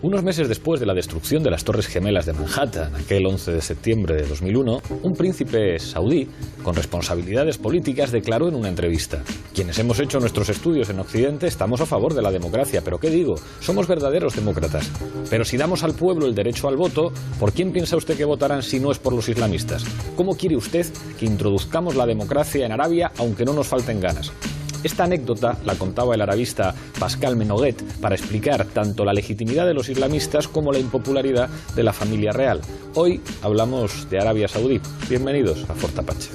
Unos meses después de la destrucción de las Torres Gemelas de Manhattan, aquel 11 de septiembre de 2001, un príncipe saudí con responsabilidades políticas declaró en una entrevista: quienes hemos hecho nuestros estudios en Occidente estamos a favor de la democracia, pero ¿qué digo? Somos verdaderos demócratas. Pero si damos al pueblo el derecho al voto, ¿por quién piensa usted que votarán si no es por los islamistas? ¿Cómo quiere usted que introduzcamos la democracia en Arabia aunque no nos falten ganas? Esta anécdota la contaba el arabista Pascal Menoguet para explicar tanto la legitimidad de los islamistas como la impopularidad de la familia real. Hoy hablamos de Arabia Saudí. Bienvenidos a Fort Apache.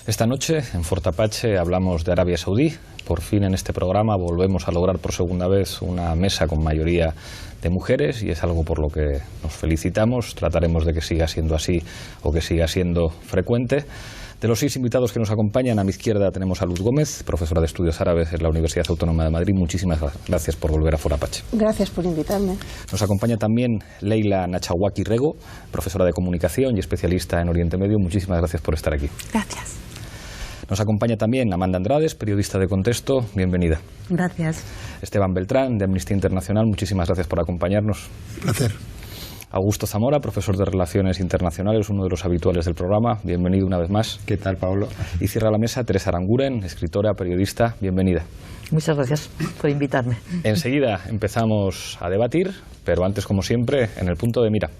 Esta noche en Fort Apache hablamos de Arabia Saudí. Por fin en este programa volvemos a lograr por segunda vez una mesa con mayoría de mujeres y es algo por lo que nos felicitamos. Trataremos de que siga siendo así o que siga siendo frecuente. De los 6 invitados que nos acompañan, a mi izquierda tenemos a Luz Gómez, profesora de Estudios Árabes en la Universidad Autónoma de Madrid. Muchísimas gracias por volver a Fort Apache. Gracias por invitarme. Nos acompaña también Leila Nachawaki Rego, profesora de Comunicación y especialista en Oriente Medio. Muchísimas gracias por estar aquí. Gracias. Nos acompaña también Amanda Andrades, periodista de Contexto. Bienvenida. Gracias. Esteban Beltrán, de Amnistía Internacional. Muchísimas gracias por acompañarnos. Placer. Augusto Zamora, profesor de Relaciones Internacionales, uno de los habituales del programa. Bienvenido una vez más. ¿Qué tal, Pablo? Y cierra la mesa Teresa Aranguren, escritora, periodista. Bienvenida. Muchas gracias por invitarme. Enseguida empezamos a debatir, pero antes, como siempre, en el punto de mira.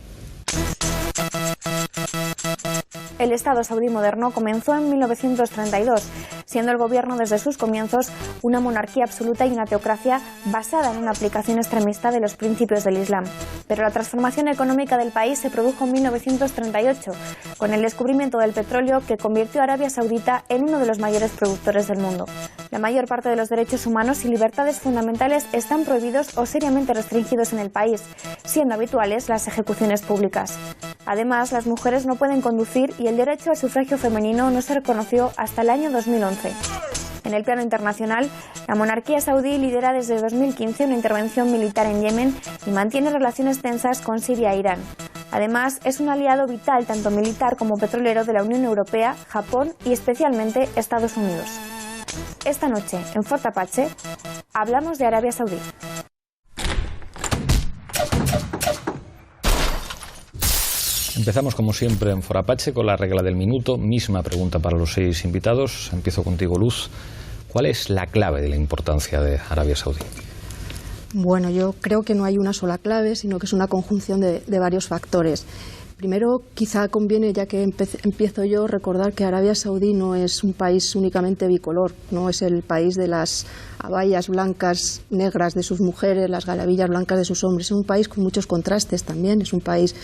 El Estado saudí moderno comenzó en 1932, siendo el gobierno desde sus comienzos una monarquía absoluta y una teocracia basada en una aplicación extremista de los principios del Islam. Pero la transformación económica del país se produjo en 1938, con el descubrimiento del petróleo que convirtió a Arabia Saudita en uno de los mayores productores del mundo. La mayor parte de los derechos humanos y libertades fundamentales están prohibidos o seriamente restringidos en el país, siendo habituales las ejecuciones públicas. Además, las mujeres no pueden conducir y el derecho al sufragio femenino no se reconoció hasta el año 2011. En el plano internacional, la monarquía saudí lidera desde 2015 una intervención militar en Yemen y mantiene relaciones tensas con Siria e Irán. Además, es un aliado vital tanto militar como petrolero de la Unión Europea, Japón y especialmente Estados Unidos. Esta noche, en Fort Apache, hablamos de Arabia Saudí. Empezamos, como siempre, en Fort Apache con la regla del minuto. Misma pregunta para los 6 invitados. Empiezo contigo, Luz. ¿Cuál es la clave de la importancia de Arabia Saudí? Bueno, yo creo que no hay una sola clave, sino que es una conjunción de varios factores. Primero, quizá conviene, ya que empiezo yo, recordar que Arabia Saudí no es un país únicamente bicolor, no es el país de las abayas blancas, negras de sus mujeres, las galabillas blancas de sus hombres. Es un país con muchos contrastes también, es un país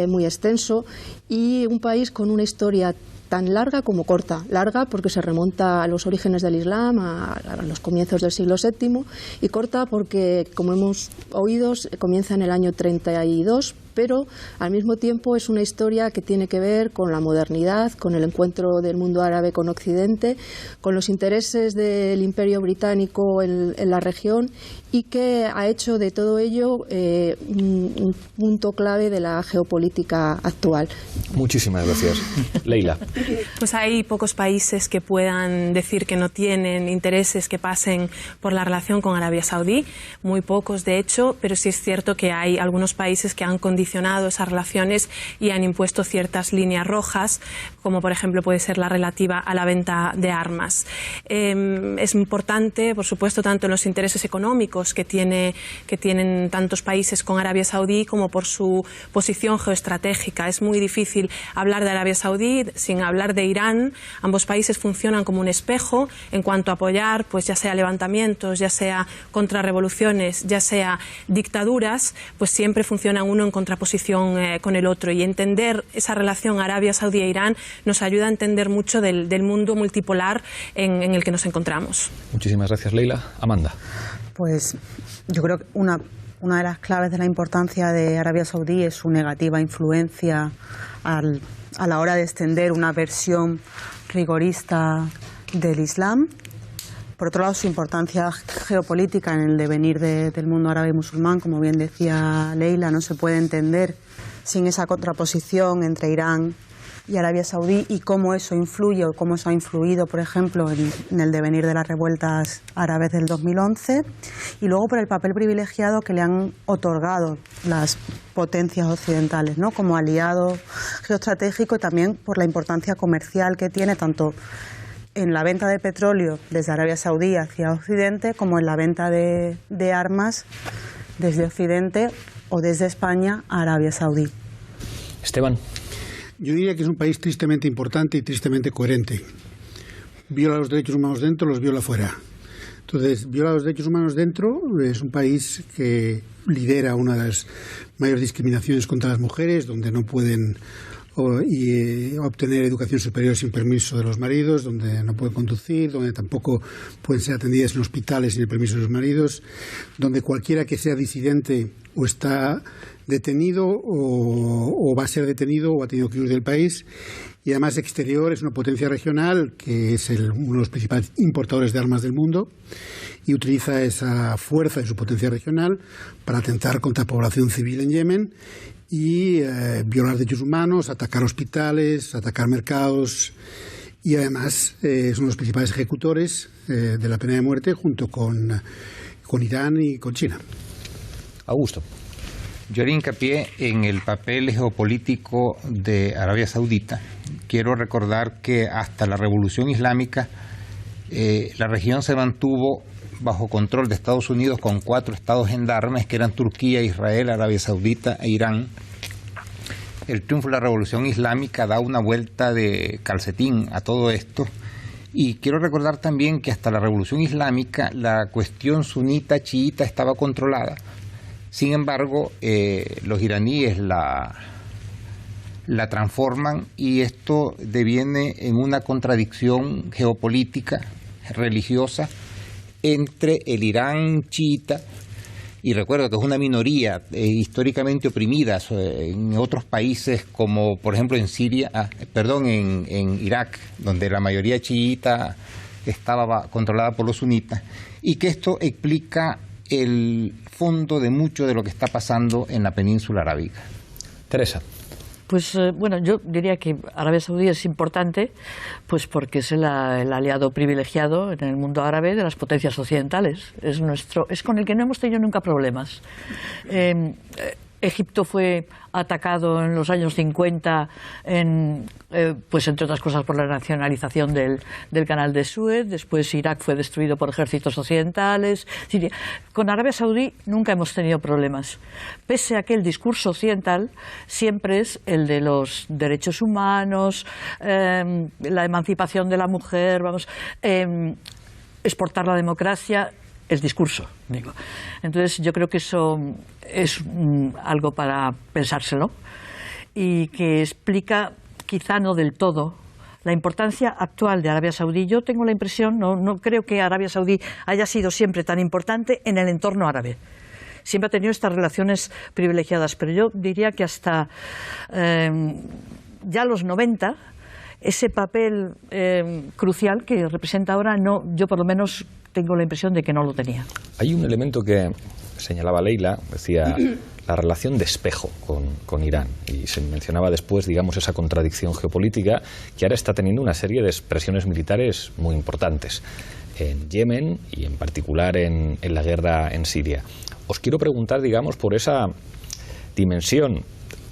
muy extenso y un país con una historia tan larga como corta. Larga porque se remonta a los orígenes del Islam, a los comienzos del siglo VII, y corta porque, como hemos oído, comienza en el año 32, pero al mismo tiempo es una historia que tiene que ver con la modernidad, con el encuentro del mundo árabe con Occidente, con los intereses del Imperio Británico en la región, y que ha hecho de todo ello un punto clave de la geopolítica actual. Muchísimas gracias. Leila. Pues hay pocos países que puedan decir que no tienen intereses que pasen por la relación con Arabia Saudí, muy pocos de hecho, pero sí es cierto que hay algunos países que han condicionado esas relaciones y han impuesto ciertas líneas rojas, como por ejemplo puede ser la relativa a la venta de armas. Es importante, por supuesto, tanto en los intereses económicos que tienen tantos países con Arabia Saudí como por su posición geoestratégica. Es muy difícil hablar de Arabia Saudí sin hablar de Irán. Ambos países funcionan como un espejo en cuanto a apoyar, pues ya sea levantamientos, ya sea contrarrevoluciones, ya sea dictaduras, pues siempre funcionan uno en contraposición con el otro, y entender esa relación Arabia Saudí e Irán nos ayuda a entender mucho del mundo multipolar en el que nos encontramos. Muchísimas gracias, Leila. Amanda. Pues yo creo que una una de las claves de la importancia de Arabia Saudí es su negativa influencia a la hora de extender una versión rigorista del Islam. Por otro lado, su importancia geopolítica en el devenir del mundo árabe y musulmán, como bien decía Leila, no se puede entender sin esa contraposición entre Irán y Arabia Saudí, y cómo eso influye o cómo eso ha influido, por ejemplo, en el devenir de las revueltas árabes del 2011, y luego por el papel privilegiado que le han otorgado las potencias occidentales, ¿no?, como aliado geoestratégico, y también por la importancia comercial que tiene tanto en la venta de petróleo desde Arabia Saudí hacia Occidente, como en la venta de armas desde Occidente o desde España a Arabia Saudí. Esteban. Yo diría que es un país tristemente importante y tristemente coherente. Viola los derechos humanos dentro, los viola fuera. Entonces, viola los derechos humanos dentro, es un país que lidera una de las mayores discriminaciones contra las mujeres, donde no pueden obtener educación superior sin permiso de los maridos, donde no pueden conducir, donde tampoco pueden ser atendidas en hospitales sin el permiso de los maridos, donde cualquiera que sea disidente o está detenido o va a ser detenido o ha tenido que huir del país. Y además exterior es una potencia regional que es uno de los principales importadores de armas del mundo, y utiliza esa fuerza de su potencia regional para atentar contra la población civil en Yemen y violar derechos humanos, atacar hospitales, atacar mercados, y además es uno de los principales ejecutores de la pena de muerte junto con Irán y con China. Augusto. Yo haría hincapié en el papel geopolítico de Arabia Saudita. Quiero recordar que hasta la Revolución Islámica la región se mantuvo bajo control de Estados Unidos con 4 estados gendarmes que eran Turquía, Israel, Arabia Saudita e Irán. El triunfo de la Revolución Islámica da una vuelta de calcetín a todo esto. Y quiero recordar también que hasta la Revolución Islámica la cuestión sunita chiita estaba controlada. Sin embargo, los iraníes la transforman, y esto deviene en una contradicción geopolítica, religiosa, entre el Irán chiita, y recuerdo que es una minoría históricamente oprimida en otros países, como por ejemplo en en Irak, donde la mayoría chiita estaba controlada por los sunitas, y que esto explica el fondo de mucho de lo que está pasando en la península arábiga. Teresa. Pues bueno, yo diría que Arabia Saudí es importante pues porque es el aliado privilegiado en el mundo árabe de las potencias occidentales. Es con el que no hemos tenido nunca problemas. Egipto fue atacado en los años 50, pues entre otras cosas por la nacionalización del canal de Suez. Después Irak fue destruido por ejércitos occidentales. Con Arabia Saudí nunca hemos tenido problemas, pese a que el discurso occidental siempre es el de los derechos humanos, la emancipación de la mujer, exportar la democracia. El discurso, digo. Entonces yo creo que eso es algo para pensárselo, y que explica, quizá no del todo, la importancia actual de Arabia Saudí. Yo tengo la impresión, no creo que Arabia Saudí haya sido siempre tan importante en el entorno árabe. Siempre ha tenido estas relaciones privilegiadas, pero yo diría que hasta ya los 90, ese papel crucial que representa ahora, yo por lo menos tengo la impresión de que no lo tenía. Hay un elemento que señalaba Leila, decía la relación de espejo con Irán, y se mencionaba después, digamos, esa contradicción geopolítica que ahora está teniendo una serie de expresiones militares muy importantes en Yemen y en particular en la guerra en Siria. Os quiero preguntar, digamos, por esa dimensión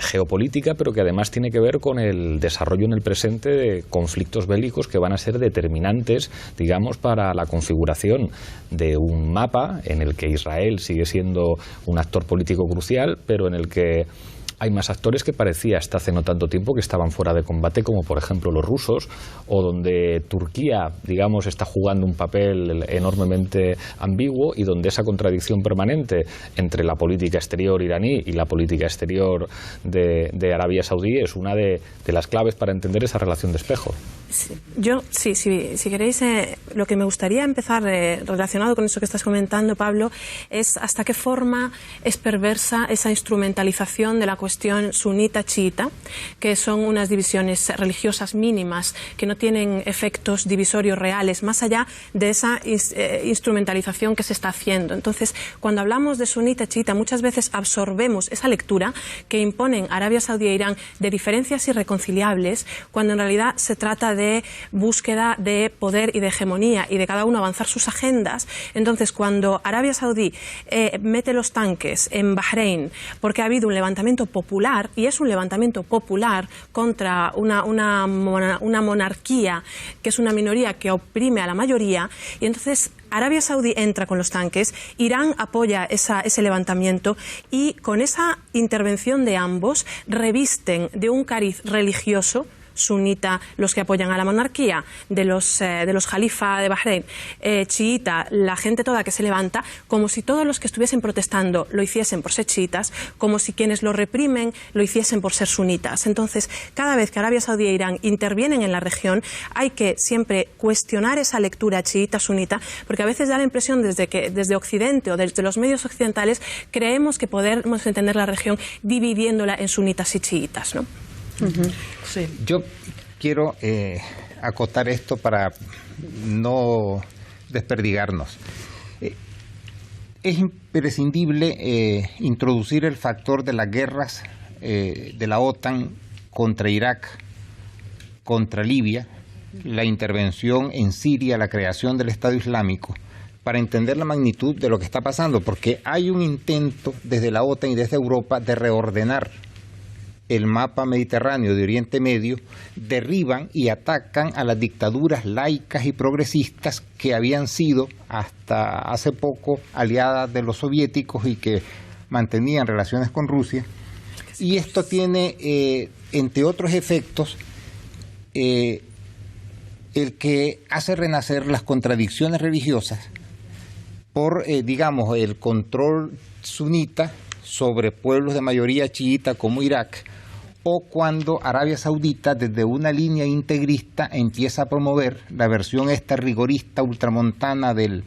geopolítica, pero que además tiene que ver con el desarrollo en el presente de conflictos bélicos que van a ser determinantes, digamos, para la configuración de un mapa en el que Israel sigue siendo un actor político crucial, pero en el que hay más actores que parecía hasta hace no tanto tiempo que estaban fuera de combate, como por ejemplo los rusos, o donde Turquía, digamos, está jugando un papel enormemente ambiguo y donde esa contradicción permanente entre la política exterior iraní y la política exterior de Arabia Saudí es una de las claves para entender esa relación de espejo. Si queréis, lo que me gustaría empezar relacionado con eso que estás comentando, Pablo, es hasta qué forma es perversa esa instrumentalización de la cuestión sunita-chiita, que son unas divisiones religiosas mínimas que no tienen efectos divisorios reales, más allá de esa instrumentalización que se está haciendo. Entonces, cuando hablamos de sunita-chiita, muchas veces absorbemos esa lectura que imponen Arabia Saudí e Irán de diferencias irreconciliables, cuando en realidad se trata de búsqueda de poder y de hegemonía y de cada uno avanzar sus agendas. Entonces, cuando Arabia Saudí mete los tanques en Bahrein porque ha habido un levantamiento popular, y es un levantamiento popular contra una monarquía que es una minoría que oprime a la mayoría, y entonces Arabia Saudí entra con los tanques, Irán apoya ese levantamiento, y con esa intervención de ambos revisten de un cariz religioso sunita los que apoyan a la monarquía, de los jalifa de Bahrein, chiita, la gente toda que se levanta, como si todos los que estuviesen protestando lo hiciesen por ser chiitas, como si quienes lo reprimen lo hiciesen por ser sunitas. Entonces, cada vez que Arabia Saudí e Irán intervienen en la región, hay que siempre cuestionar esa lectura chiita-sunita, porque a veces da la impresión desde Occidente o desde los medios occidentales creemos que podemos entender la región dividiéndola en sunitas y chiitas, ¿no? Sí. Yo quiero acotar esto para no desperdigarnos. Es imprescindible introducir el factor de las guerras de la OTAN contra Irak, contra Libia, la intervención en Siria, la creación del Estado Islámico, para entender la magnitud de lo que está pasando, porque hay un intento desde la OTAN y desde Europa de reordenar el mapa mediterráneo de Oriente Medio, derriban y atacan a las dictaduras laicas y progresistas que habían sido hasta hace poco aliadas de los soviéticos y que mantenían relaciones con Rusia. Y esto tiene, entre otros efectos, el que hace renacer las contradicciones religiosas por, digamos, el control sunita sobre pueblos de mayoría chiita como Irak, o cuando Arabia Saudita desde una línea integrista empieza a promover la versión esta rigorista ultramontana del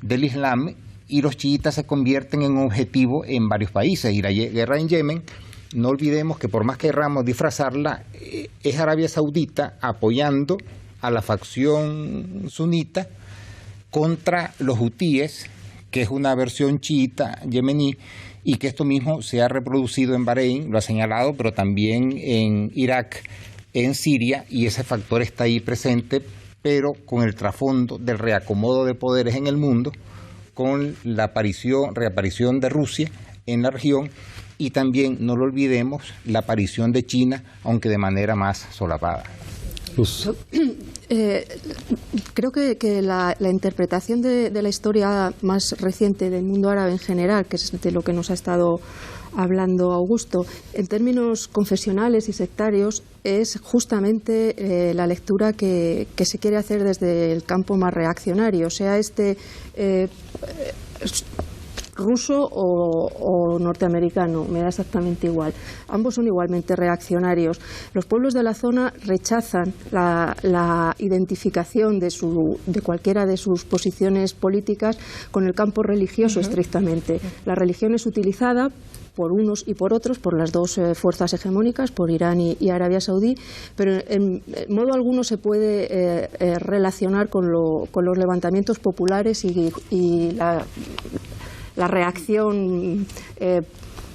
Islam, y los chiitas se convierten en objetivo en varios países. Y la guerra en Yemen, no olvidemos que por más que queramos disfrazarla, es Arabia Saudita apoyando a la facción sunita contra los hutíes, que es una versión chiita yemení, y que esto mismo se ha reproducido en Bahrein, lo ha señalado, pero también en Irak, en Siria, y ese factor está ahí presente, pero con el trasfondo del reacomodo de poderes en el mundo, con la reaparición de Rusia en la región, y también, no lo olvidemos, la aparición de China, aunque de manera más solapada. Creo que la interpretación de la historia más reciente del mundo árabe en general, que es de lo que nos ha estado hablando Augusto, en términos confesionales y sectarios, es justamente la lectura que se quiere hacer desde el campo más reaccionario, sea ruso o norteamericano, me da exactamente igual. Ambos son igualmente reaccionarios. Los pueblos de la zona rechazan la identificación de cualquiera de sus posiciones políticas con el campo religioso estrictamente. La religión es utilizada por unos y por otros, por las dos fuerzas hegemónicas, por Irán y Arabia Saudí, pero en modo alguno se puede relacionar con los levantamientos populares y la reacción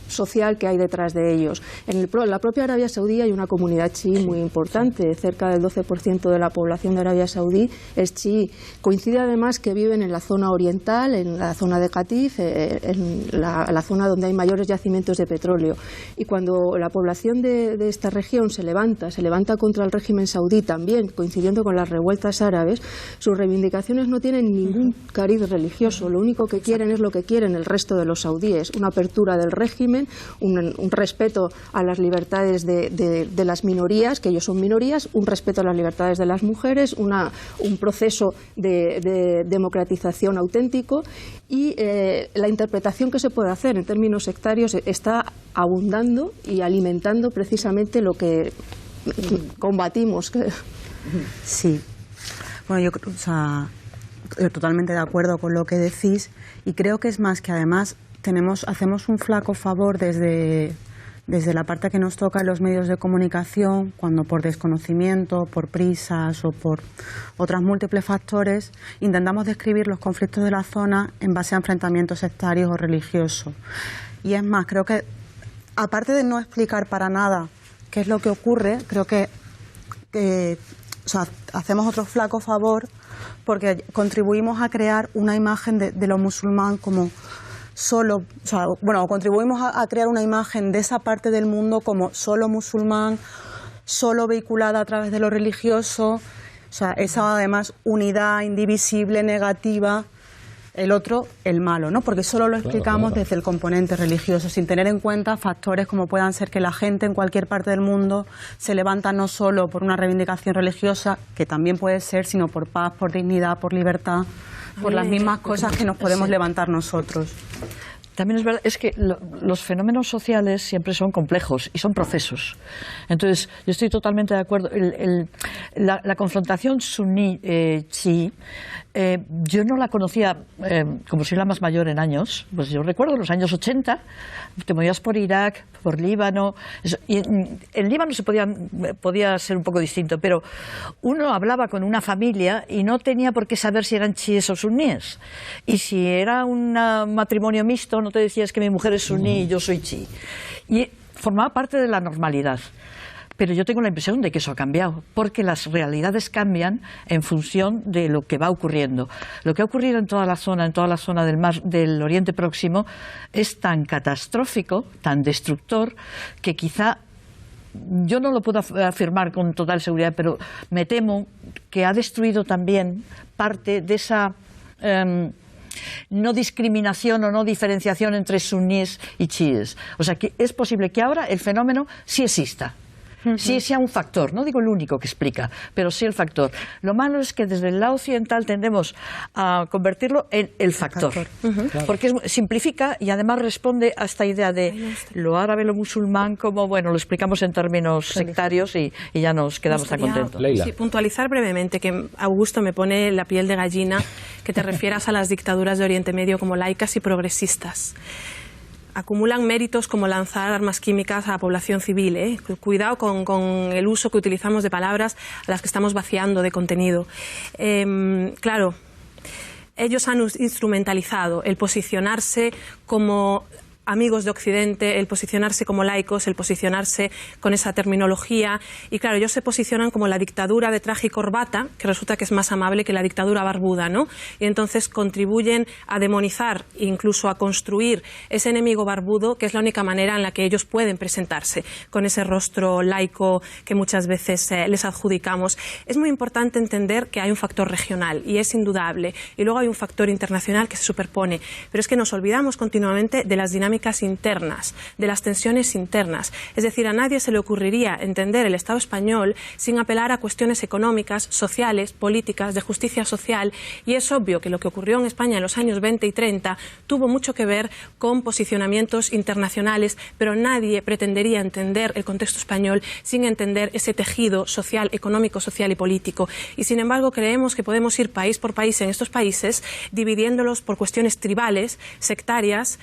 social que hay detrás de ellos. En la propia Arabia Saudí hay una comunidad chií muy importante, cerca del 12% de la población de Arabia Saudí es chií. Coincide además que viven en la zona oriental, en la zona de Qatif, en la zona donde hay mayores yacimientos de petróleo. Y cuando la población de esta región se levanta contra el régimen saudí también, coincidiendo con las revueltas árabes, sus reivindicaciones no tienen ningún cariz religioso. Lo único que quieren es lo que quieren el resto de los saudíes, una apertura del régimen asumen, un respeto a las libertades de las minorías, que ellos son minorías, un respeto a las libertades de las mujeres, un proceso de democratización auténtico, y la interpretación que se puede hacer en términos sectarios está abundando y alimentando precisamente lo que combatimos. Sí. Bueno, yo totalmente de acuerdo con lo que decís, y creo que es más que además hacemos un flaco favor desde la parte que nos toca en los medios de comunicación, cuando por desconocimiento, por prisas o por otros múltiples factores intentamos describir los conflictos de la zona en base a enfrentamientos sectarios o religiosos. Y es más, creo que aparte de no explicar para nada qué es lo que ocurre, creo que hacemos otro flaco favor porque contribuimos a crear una imagen de lo musulmán como solo, contribuimos a crear una imagen de esa parte del mundo como solo musulmán, solo vehiculada a través de lo religioso, esa además unidad indivisible, negativa, el otro, el malo, ¿no? Porque solo lo explicamos desde el componente religioso, sin tener en cuenta factores como puedan ser que la gente en cualquier parte del mundo se levanta no solo por una reivindicación religiosa, que también puede ser, sino por paz, por dignidad, por libertad, por las mismas cosas que nos podemos levantar nosotros. También es verdad, es que los fenómenos sociales siempre son complejos y son procesos. Entonces, yo estoy totalmente de acuerdo. La confrontación suní-chií, yo no la conocía, como soy la más mayor en años, pues yo recuerdo los años 80, te movías por Irak, por Líbano, y en Líbano podía ser un poco distinto, pero uno hablaba con una familia y no tenía por qué saber si eran chiíes o suníes. Y si era un matrimonio mixto, no te decías que mi mujer es suní y yo soy chií. Y formaba parte de la normalidad. Pero yo tengo la impresión de que eso ha cambiado, porque las realidades cambian en función de lo que va ocurriendo. Lo que ha ocurrido en toda la zona del Oriente Próximo, es tan catastrófico, tan destructor, que quizá, yo no lo puedo afirmar con total seguridad, pero me temo que ha destruido también parte de esa no discriminación o no diferenciación entre suníes y chiíes. O sea, que es posible que ahora el fenómeno sí exista. Sí sea un factor, no digo el único que explica, pero sí el factor. Lo malo es que desde el lado occidental tendemos a convertirlo en el factor, porque simplifica y además responde a esta idea de lo árabe, lo musulmán, como, bueno, lo explicamos en términos sectarios y ya nos quedamos tan contentos. Sí, puntualizar brevemente, que Augusto me pone la piel de gallina, que te refieras a las dictaduras de Oriente Medio como laicas y progresistas. Acumulan méritos como lanzar armas químicas a la población civil. Cuidado con el uso que utilizamos de palabras a las que estamos vaciando de contenido. Claro, ellos han instrumentalizado el posicionarse como amigos de Occidente, el posicionarse como laicos, el posicionarse con esa terminología, y claro, ellos se posicionan como la dictadura de traje y corbata, que resulta que es más amable que la dictadura barbuda, ¿no? Y entonces contribuyen a demonizar, incluso a construir ese enemigo barbudo, que es la única manera en la que ellos pueden presentarse, con ese rostro laico que muchas veces les adjudicamos. Es muy importante entender que hay un factor regional, y es indudable, y luego hay un factor internacional que se superpone, pero es que nos olvidamos continuamente de las dinámicas internas, de las tensiones internas. Es decir, a nadie se le ocurriría entender el Estado español sin apelar a cuestiones económicas, sociales, políticas, de justicia social, y es obvio que lo que ocurrió en España en los años 20 y 30 tuvo mucho que ver con posicionamientos internacionales, pero nadie pretendería entender el contexto español sin entender ese tejido social, económico, social y político. Y sin embargo creemos que podemos ir país por país en estos países, dividiéndolos por cuestiones tribales, sectarias,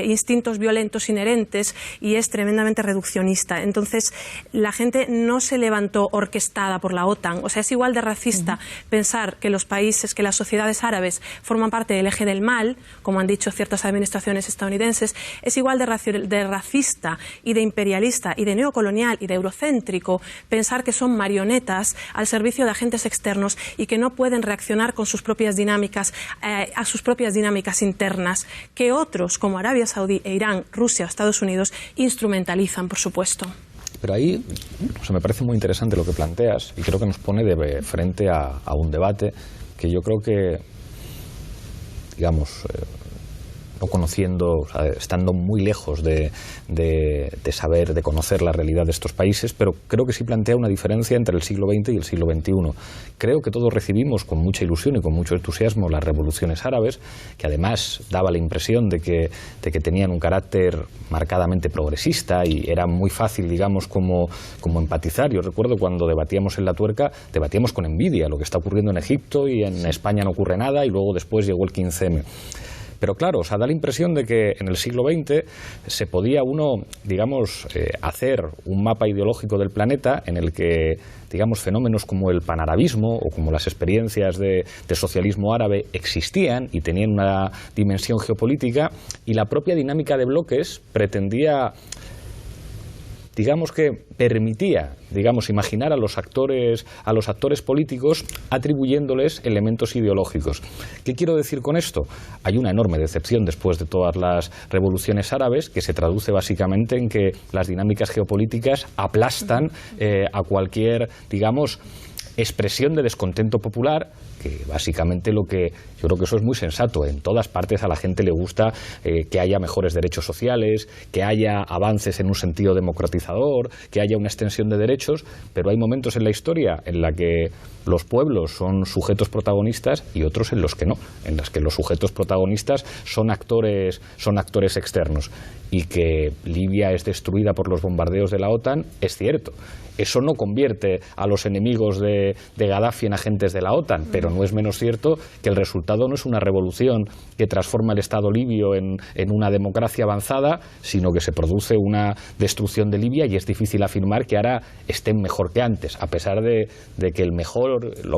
instintos violentos inherentes, y es tremendamente reduccionista. Entonces, la gente no se levantó orquestada por la OTAN. O sea, es igual de racista pensar que los países, que las sociedades árabes forman parte del eje del mal, como han dicho ciertas administraciones estadounidenses. Es igual de racista y de imperialista y de neocolonial y de eurocéntrico pensar que son marionetas al servicio de agentes externos y que no pueden reaccionar con sus propias dinámicas, a sus propias dinámicas internas, que otros, como Arabia Saudí e Irán, Rusia, Estados Unidos, instrumentalizan, por supuesto. Pero ahí, me parece muy interesante lo que planteas, y creo que nos pone de frente a un debate que yo creo que, digamos, no conociendo, o sea, estando muy lejos de saber, de conocer la realidad de estos países, pero creo que sí plantea una diferencia entre el siglo XX y el siglo XXI. Creo que todos recibimos con mucha ilusión y con mucho entusiasmo las revoluciones árabes, que además daba la impresión de que tenían un carácter marcadamente progresista y era muy fácil, digamos, como empatizar. Yo recuerdo cuando debatíamos en La Tuerca, debatíamos con envidia lo que está ocurriendo en Egipto y en España no ocurre nada, y luego después llegó el 15M. Pero claro, o sea, da la impresión de que en el siglo XX se podía uno, digamos, hacer un mapa ideológico del planeta en el que, digamos, fenómenos como el panarabismo o como las experiencias de socialismo árabe existían y tenían una dimensión geopolítica, y la propia dinámica de bloques pretendía, digamos, que permitía, digamos, imaginar a los actores políticos atribuyéndoles elementos ideológicos. ¿Qué quiero decir con esto? Hay una enorme decepción después de todas las revoluciones árabes, que se traduce básicamente en que las dinámicas geopolíticas aplastan a cualquier, digamos, expresión de descontento popular, que básicamente yo creo que eso es muy sensato. En todas partes a la gente le gusta que haya mejores derechos sociales, que haya avances en un sentido democratizador, que haya una extensión de derechos, pero hay momentos en la historia en la que los pueblos son sujetos protagonistas y otros en los que no, en los que los sujetos protagonistas son actores externos. Y que Libia es destruida por los bombardeos de la OTAN, es cierto. Eso no convierte a los enemigos de Gaddafi en agentes de la OTAN, pero no es menos cierto que el resultado no es una revolución que transforma el Estado libio en una democracia avanzada, sino que se produce una destrucción de Libia, y es difícil afirmar que ahora estén mejor que antes, a pesar de que lo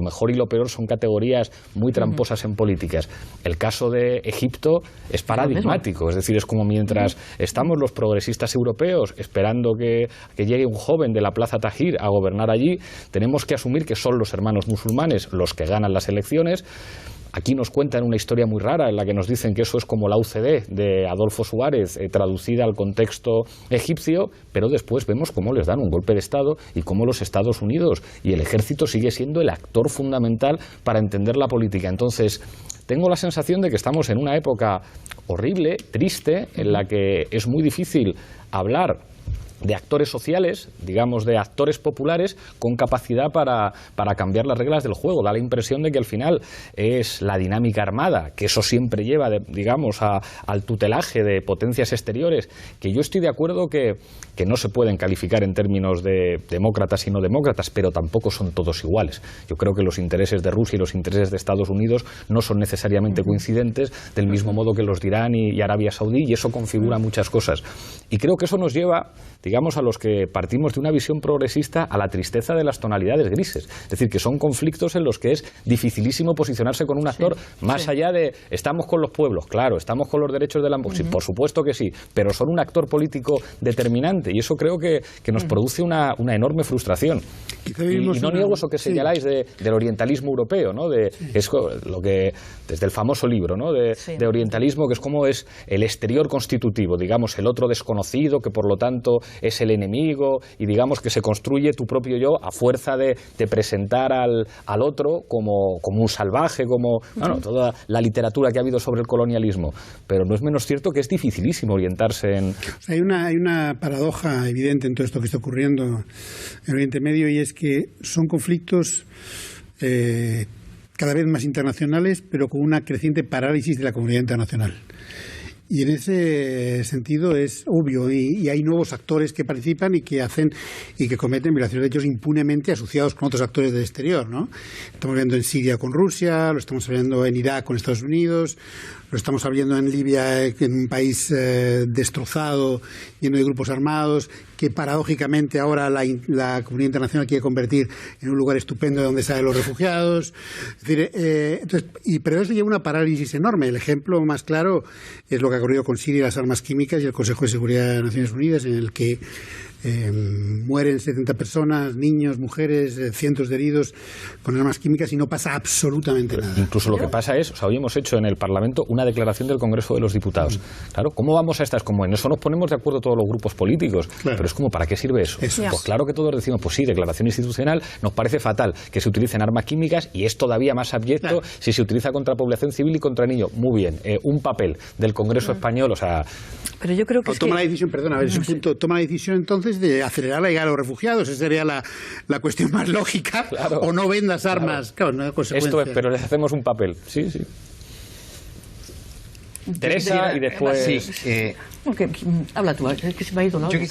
mejor y lo peor son categorías muy tramposas en políticas. El caso de Egipto es paradigmático, es decir, es como mientras estamos los progresistas europeos esperando que llegue un joven de la Plaza Tahrir a gobernar allí, tenemos que asumir que son los hermanos musulmanes los que ganan las elecciones. Aquí nos cuentan una historia muy rara en la que nos dicen que eso es como la UCD de Adolfo Suárez traducida al contexto egipcio, pero después vemos cómo les dan un golpe de Estado y cómo los Estados Unidos y el ejército sigue siendo el actor fundamental para entender la política. Entonces, tengo la sensación de que estamos en una época horrible, triste, en la que es muy difícil hablar de actores sociales, digamos, de actores populares con capacidad para cambiar las reglas del juego. Da la impresión de que al final es la dinámica armada, que eso siempre lleva, digamos, al tutelaje de potencias exteriores, que yo estoy de acuerdo que no se pueden calificar en términos de demócratas y no demócratas, pero tampoco son todos iguales. Yo creo que los intereses de Rusia y los intereses de Estados Unidos no son necesariamente coincidentes, del mismo modo que los de Irán y Arabia Saudí, y eso configura muchas cosas. Y creo que eso nos lleva, digamos, a los que partimos de una visión progresista, a la tristeza de las tonalidades grises. Es decir, que son conflictos en los que es dificilísimo posicionarse con un actor más allá de estamos con los pueblos, claro, estamos con los derechos de la mujer, por supuesto que sí, pero son un actor político determinante, y eso creo que nos produce una enorme frustración. Y no niego eso que señaláis del orientalismo europeo, ¿no? Es lo que desde el famoso libro, ¿no? de orientalismo, que es como es el exterior constitutivo, digamos, el otro desconocido, que por lo tanto es el enemigo, y digamos que se construye tu propio yo a fuerza de presentar al otro como un salvaje, como toda la literatura que ha habido sobre el colonialismo. Pero no es menos cierto que es dificilísimo orientarse en... Hay una paradoja evidente en todo esto que está ocurriendo en Oriente Medio, y es que son conflictos cada vez más internacionales, pero con una creciente parálisis de la comunidad internacional. Y en ese sentido es obvio, y hay nuevos actores que participan y que hacen y que cometen violaciones de derechos impunemente asociados con otros actores del exterior, ¿no? Estamos viendo en Siria con Rusia, lo estamos viendo en Irak con Estados Unidos, lo estamos viendo en Libia, en un país destrozado, lleno de grupos armados, que paradójicamente ahora la comunidad internacional quiere convertir en un lugar estupendo de donde salen los refugiados. Es decir, pero eso lleva una parálisis enorme. El ejemplo más claro es lo que ha ocurrido con Siria y las armas químicas y el Consejo de Seguridad de Naciones Unidas, en el que mueren 70 personas, niños, mujeres, cientos de heridos con armas químicas y no pasa absolutamente nada. Incluso lo que pasa es, hoy hemos hecho en el Parlamento una declaración del Congreso de los Diputados. Claro, ¿cómo vamos a estas? Como en eso nos ponemos de acuerdo todos los grupos políticos, pero es como, ¿para qué sirve eso? Pues claro que todos decimos, pues sí, declaración institucional, nos parece fatal que se utilicen armas químicas y es todavía más abyecto si se utiliza contra población civil y contra niños. Muy bien, un papel del Congreso español, o sea... Pero yo creo que la decisión, perdona, a ver, toma la decisión entonces de acelerar la llegada a los refugiados. Esa sería la cuestión más lógica. Claro. O no vendas armas. Claro, no hay consecuencia. Esto es, pero les hacemos un papel. Sí, sí. Teresa y después... habla tú, es que se me ha ido la idea.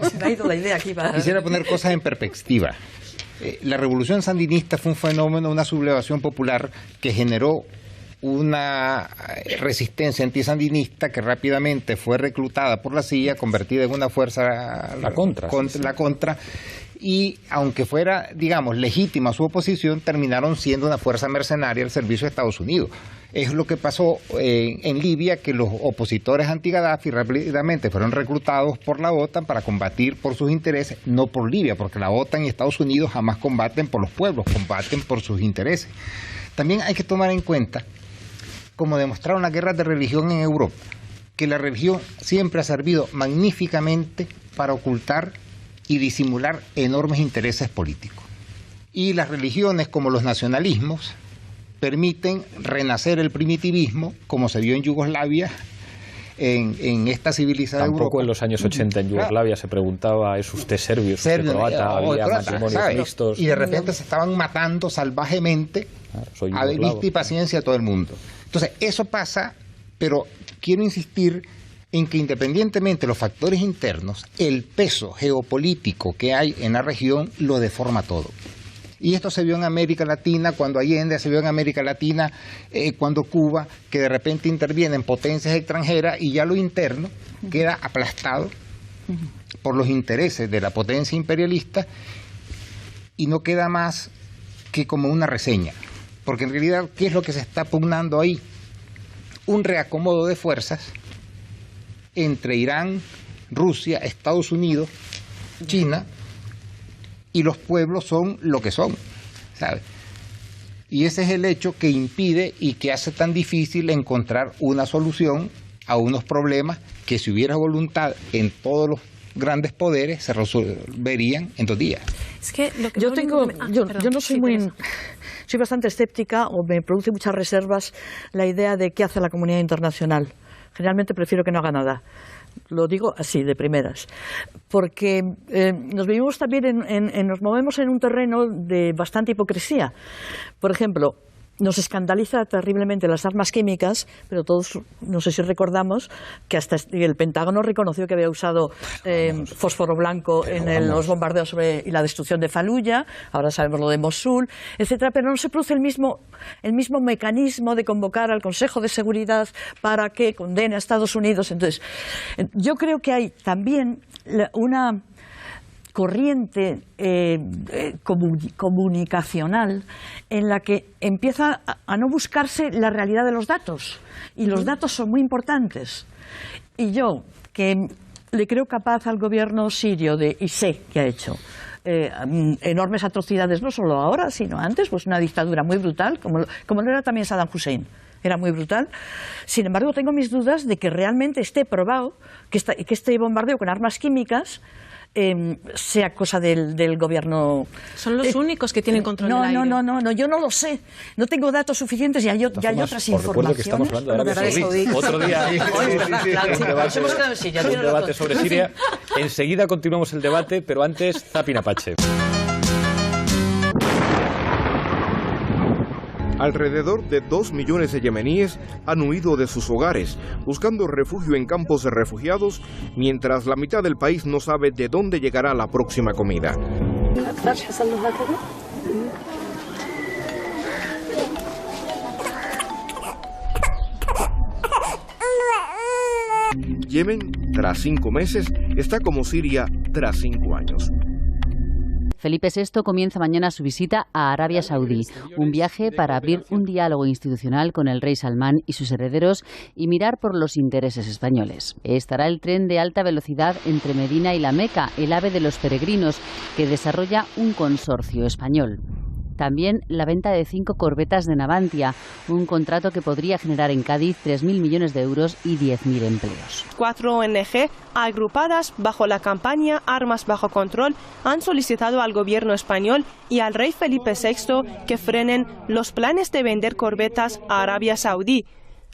Se me ha ido la idea aquí. Quisiera poner cosas en perspectiva. La revolución sandinista fue un fenómeno, una sublevación popular que generó una resistencia antisandinista que rápidamente fue reclutada por la CIA, convertida en una fuerza la contra, y aunque fuera, digamos, legítima su oposición, terminaron siendo una fuerza mercenaria al servicio de Estados Unidos. Es lo que pasó en Libia, que los opositores anti-Gaddafi rápidamente fueron reclutados por la OTAN para combatir por sus intereses, no por Libia, porque la OTAN y Estados Unidos jamás combaten por los pueblos, combaten por sus intereses. También hay que tomar en cuenta, como demostraron las guerras de religión en Europa, que la religión siempre ha servido magníficamente para ocultar y disimular enormes intereses políticos. Y las religiones, como los nacionalismos, permiten renacer el primitivismo, como se vio en Yugoslavia, en esta civilizada Europa. Tampoco en los años 80 en Yugoslavia se preguntaba, ¿es usted serbio, es usted croata? Había matrimonios mixtos. Y de repente se estaban matando salvajemente a vista y paciencia a todo el mundo. Entonces, eso pasa, pero quiero insistir en que independientemente de los factores internos, el peso geopolítico que hay en la región lo deforma todo. Y esto se vio en América Latina, cuando Allende, se vio en América Latina, cuando Cuba, que de repente intervienen potencias extranjeras y ya lo interno queda aplastado por los intereses de la potencia imperialista y no queda más que como una reseña. Porque en realidad, ¿qué es lo que se está pugnando ahí? Un reacomodo de fuerzas entre Irán, Rusia, Estados Unidos, China, y los pueblos son lo que son, ¿sabes? Y ese es el hecho que impide y que hace tan difícil encontrar una solución a unos problemas que, si hubiera voluntad en todos los grandes poderes, se resolverían en 2 días. Es que lo que yo no soy soy bastante escéptica, o me produce muchas reservas la idea de qué hace la comunidad internacional. Generalmente prefiero que no haga nada. Lo digo así, de primeras. Porque nos movemos en un terreno de bastante hipocresía. Por ejemplo, nos escandaliza terriblemente las armas químicas, pero todos, no sé si recordamos, que hasta el Pentágono reconoció que había usado fósforo blanco en los bombardeos y la destrucción de Faluya. Ahora sabemos lo de Mosul, etcétera, pero no se produce el mismo mecanismo de convocar al Consejo de Seguridad para que condene a Estados Unidos. Entonces, yo creo que hay también una corriente comunicacional en la que empieza a no buscarse la realidad de los datos, y los datos son muy importantes. Y yo, que le creo capaz al gobierno sirio y sé que ha hecho enormes atrocidades, no solo ahora, sino antes, pues una dictadura muy brutal, como lo era también Saddam Hussein. Era muy brutal. Sin embargo, tengo mis dudas de que realmente esté probado que este bombardeo con armas químicas sea cosa del gobierno. Son los únicos que tienen control del aire. No, yo no lo sé. No tengo datos suficientes y hay otras informaciones. Que estamos hablando de Arabia Saudí. Otro día un debate sobre Siria. Enseguida continuamos el debate, pero antes, Zapin Apache. Alrededor de 2 millones de yemeníes han huido de sus hogares, buscando refugio en campos de refugiados, mientras la mitad del país no sabe de dónde llegará la próxima comida. Yemen, tras 5 meses, está como Siria tras 5 años. Felipe VI comienza mañana su visita a Arabia Saudí, un viaje para abrir un diálogo institucional con el rey Salmán y sus herederos y mirar por los intereses españoles. Estará el tren de alta velocidad entre Medina y la Meca, el AVE de los peregrinos, que desarrolla un consorcio español. También la venta de 5 corbetas de Navantia, un contrato que podría generar en Cádiz 3.000 millones de euros y 10.000 empleos. 4 ONG agrupadas bajo la campaña Armas bajo control han solicitado al gobierno español y al rey Felipe VI que frenen los planes de vender corbetas a Arabia Saudí.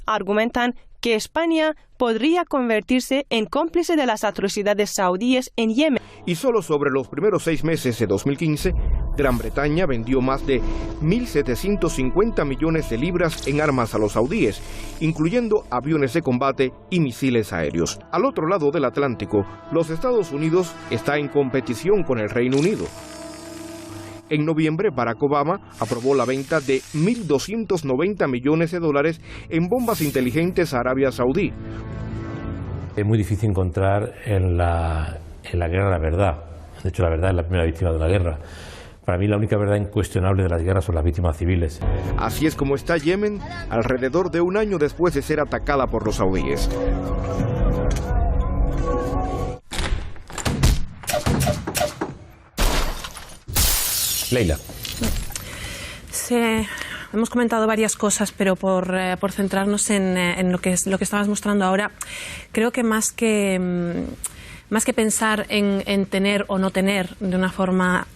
Argumentan que España podría convertirse en cómplice de las atrocidades saudíes en Yemen. Y solo sobre los primeros 6 meses de 2015, Gran Bretaña vendió más de 1.750 millones de libras en armas a los saudíes, incluyendo aviones de combate y misiles aéreos. Al otro lado del Atlántico, los Estados Unidos está en competición con el Reino Unido. En noviembre, Barack Obama aprobó la venta de 1.290 millones de dólares en bombas inteligentes a Arabia Saudí. Es muy difícil encontrar en la guerra la verdad. De hecho, la verdad es la primera víctima de una guerra. Para mí la única verdad incuestionable de las guerras son las víctimas civiles. Así es como está Yemen, alrededor de un año después de ser atacada por los saudíes. Leila. Hemos comentado varias cosas, pero por centrarnos en lo que estabas mostrando ahora, creo que más que pensar en tener o no tener de una forma,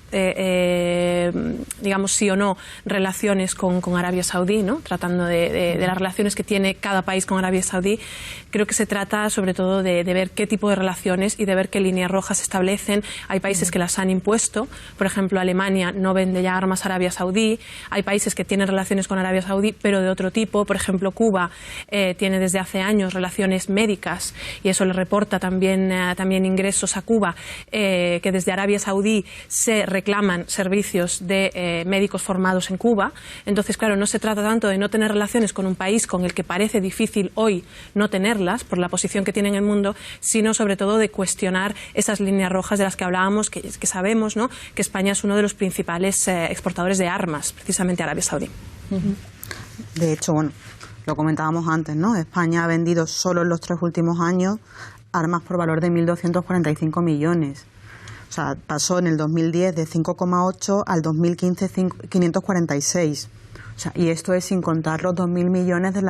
digamos, sí o no, relaciones con Arabia Saudí, ¿no? Tratando de las relaciones que tiene cada país con Arabia Saudí, creo que se trata sobre todo de ver qué tipo de relaciones y de ver qué líneas rojas se establecen. Hay países que las han impuesto, por ejemplo, Alemania no vende ya armas a Arabia Saudí. Hay países que tienen relaciones con Arabia Saudí, pero de otro tipo. Por ejemplo, Cuba tiene desde hace años relaciones médicas y eso le reporta también ingresos a Cuba, que desde Arabia Saudí se reclaman servicios de médicos formados en Cuba. Entonces, claro, no se trata tanto de no tener relaciones con un país con el que parece difícil hoy no tenerlas por la posición que tiene en el mundo, sino sobre todo de cuestionar esas líneas rojas de las que hablábamos, que sabemos, ¿no?, que España es uno de los principales exportadores de armas, precisamente a Arabia Saudí. De hecho, bueno, lo comentábamos antes, ¿no? España ha vendido solo en los 3 últimos años armas por valor de 1.245 millones. O sea, pasó en el 2010 de 5,8 al 2015 546. O sea, y esto es sin contar los 2.000 millones de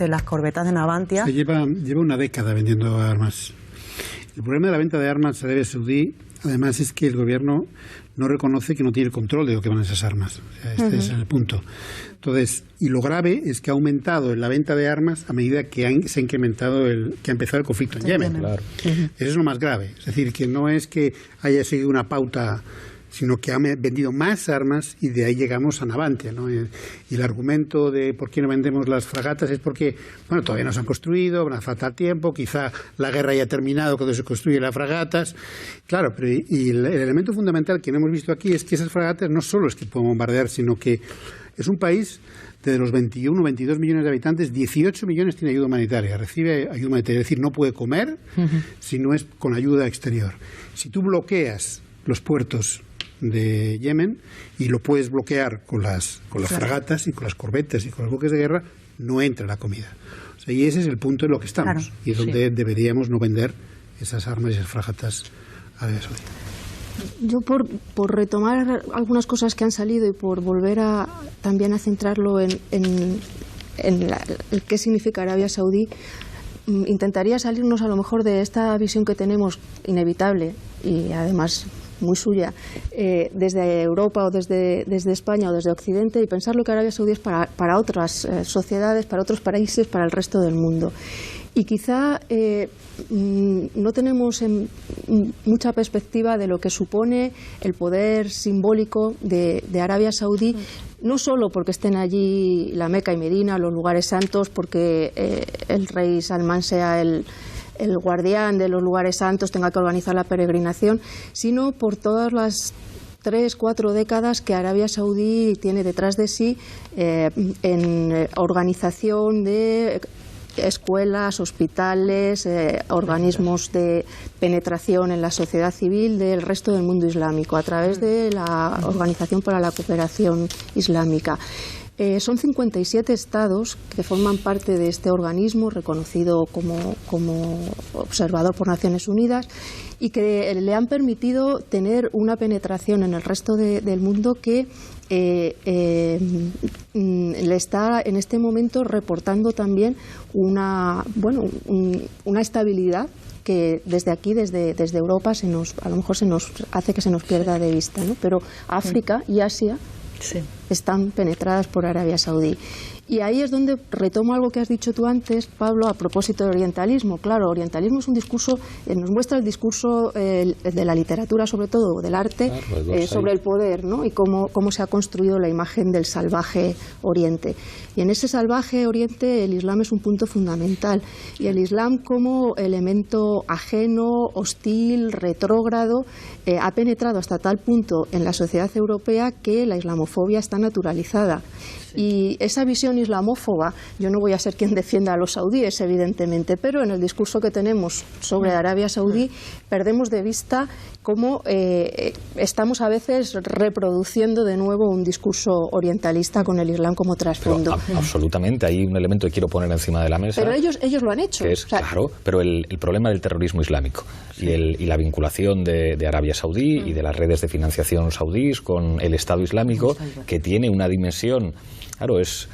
las corbetas de Navantia. Se lleva una década vendiendo armas. El problema de la venta de armas a Arabia Saudí, además, es que el gobierno no reconoce que no tiene el control de lo que van esas armas. O sea, este es el punto. Entonces, y lo grave es que ha aumentado la venta de armas a medida que se ha incrementado que ha empezado el conflicto en Yemen. Claro. Eso es lo más grave. Es decir, que no es que haya seguido una pauta, sino que ha vendido más armas y de ahí llegamos a Navantia, ¿no? Y el argumento de por qué no vendemos las fragatas es porque, bueno, todavía no se han construido, van a faltar tiempo, quizá la guerra haya terminado cuando se construyen las fragatas. Claro, pero el elemento fundamental que no hemos visto aquí es que esas fragatas no solo es que pueden bombardear, sino que es un país de los 21, 22 millones de habitantes, 18 millones tiene ayuda humanitaria, recibe ayuda humanitaria, es decir, no puede comer si no es con ayuda exterior. Si tú bloqueas los puertos de Yemen y lo puedes bloquear con las fragatas y con las corbetas y con los buques de guerra, no entra la comida. O sea, y ese es el punto en lo que estamos, claro, y es donde deberíamos no vender esas armas y esas fragatas a Arabia Saudí. Yo por retomar algunas cosas que han salido y por volver también a centrarlo en qué significa Arabia Saudí, intentaría salirnos a lo mejor de esta visión que tenemos inevitable y además muy suya, desde Europa o desde España o desde Occidente, y pensar lo que Arabia Saudí es para otras sociedades, para otros países, para el resto del mundo. Y quizá no tenemos mucha perspectiva de lo que supone el poder simbólico de Arabia Saudí, no solo porque estén allí la Meca y Medina, los lugares santos, porque el rey Salmán sea el guardián de los lugares santos, tenga que organizar la peregrinación, sino por todas las 3-4 décadas que Arabia Saudí tiene detrás de sí en organización de escuelas, hospitales, organismos de penetración en la sociedad civil del resto del mundo islámico a través de la Organización para la Cooperación Islámica. Son 57 estados que forman parte de este organismo reconocido como observador por Naciones Unidas y que le han permitido tener una penetración en el resto del mundo que le está en este momento reportando también una estabilidad que desde aquí, desde Europa, a lo mejor se nos hace que se nos pierda de vista, ¿no? Pero África y Asia están penetradas por Arabia Saudí. Y ahí es donde retomo algo que has dicho tú antes, Pablo, a propósito de orientalismo. Claro, orientalismo es un discurso, nos muestra el discurso de la literatura, sobre todo, del arte, sobre el poder, ¿no? Y cómo se ha construido la imagen del salvaje oriente. Y en ese salvaje oriente el Islam es un punto fundamental. Y el Islam como elemento ajeno, hostil, retrógrado, ha penetrado hasta tal punto en la sociedad europea que la islamofobia está naturalizada. Y esa visión islamófoba, yo no voy a ser quien defienda a los saudíes, evidentemente, pero en el discurso que tenemos sobre Arabia Saudí perdemos de vista cómo estamos a veces reproduciendo de nuevo un discurso orientalista con el Islam como trasfondo. Absolutamente, hay un elemento que quiero poner encima de la mesa. Pero ellos lo han hecho. Que es, claro, pero el problema del terrorismo islámico y la vinculación de Arabia Saudí y de las redes de financiación saudíes con el Estado Islámico, que tiene una dimensión. Claro, es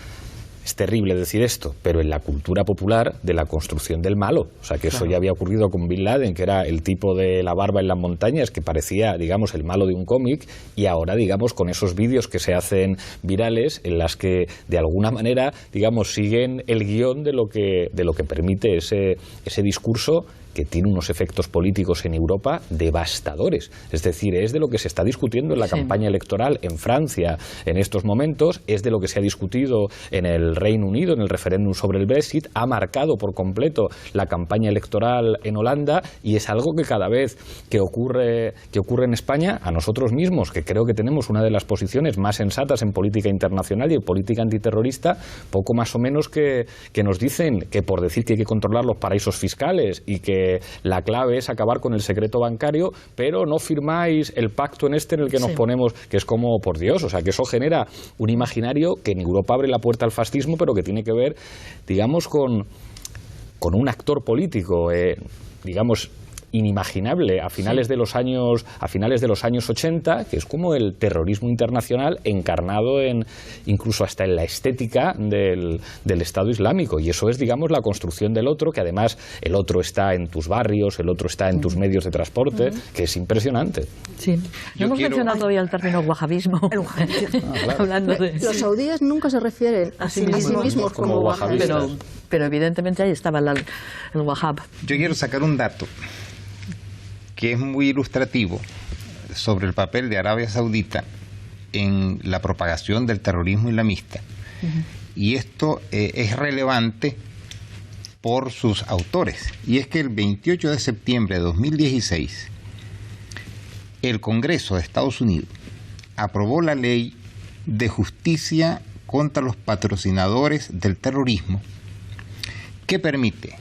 terrible decir esto, pero en la cultura popular de la construcción del malo. O sea, que eso ya había ocurrido con Bin Laden, que era el tipo de la barba en las montañas, que parecía, digamos, el malo de un cómic, y ahora, digamos, con esos vídeos que se hacen virales, en las que, de alguna manera, digamos, siguen el guión de lo que permite ese discurso, que tiene unos efectos políticos en Europa devastadores. Es decir, es de lo que se está discutiendo en la campaña electoral en Francia en estos momentos, es de lo que se ha discutido en el Reino Unido, en el referéndum sobre el Brexit, ha marcado por completo la campaña electoral en Holanda, y es algo que cada vez que ocurre en España, a nosotros mismos, que creo que tenemos una de las posiciones más sensatas en política internacional y en política antiterrorista, poco más o menos que nos dicen que por decir que hay que controlar los paraísos fiscales y que la clave es acabar con el secreto bancario, pero no firmáis el pacto en el que nos ponemos, que es como, por Dios, o sea, que eso genera un imaginario que en Europa abre la puerta al fascismo, pero que tiene que ver, digamos, con un actor político, digamos, inimaginable a finales de los años 80, que es como el terrorismo internacional encarnado incluso hasta en la estética del Estado Islámico, y eso es, digamos, la construcción del otro, que además el otro está en tus barrios, el otro está en tus medios de transporte, que es impresionante. Sí. No hemos mencionado todavía el término wahabismo. Hablando de... Los saudíes nunca se refieren a sí mismos como wahabistas. Pero evidentemente ahí estaba el wahhab. Yo quiero sacar un dato que es muy ilustrativo sobre el papel de Arabia Saudita en la propagación del terrorismo islamista. Y esto es relevante por sus autores. Y es que el 28 de septiembre de 2016, el Congreso de Estados Unidos aprobó la ley de justicia contra los patrocinadores del terrorismo, que permite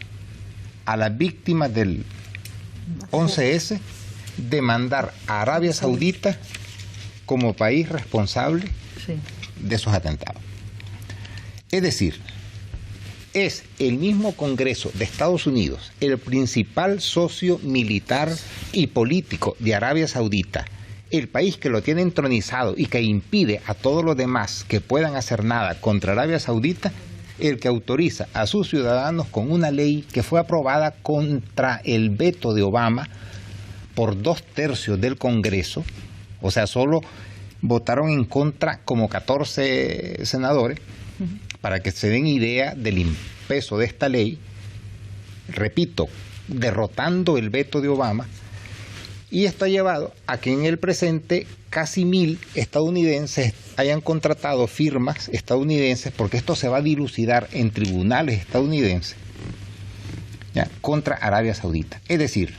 a las víctimas del 11S demandar a Arabia Saudita como país responsable de esos atentados. Es decir, es el mismo Congreso de Estados Unidos, el principal socio militar y político de Arabia Saudita, el país que lo tiene entronizado y que impide a todos los demás que puedan hacer nada contra Arabia Saudita, el que autoriza a sus ciudadanos con una ley que fue aprobada contra el veto de Obama por 2/3 del Congreso, o sea, solo votaron en contra como 14 senadores, para que se den idea del peso de esta ley, repito, derrotando el veto de Obama. Y esto ha llevado a que en el presente casi 1000 estadounidenses hayan contratado firmas estadounidenses, porque esto se va a dilucidar en tribunales estadounidenses, contra Arabia Saudita. Es decir,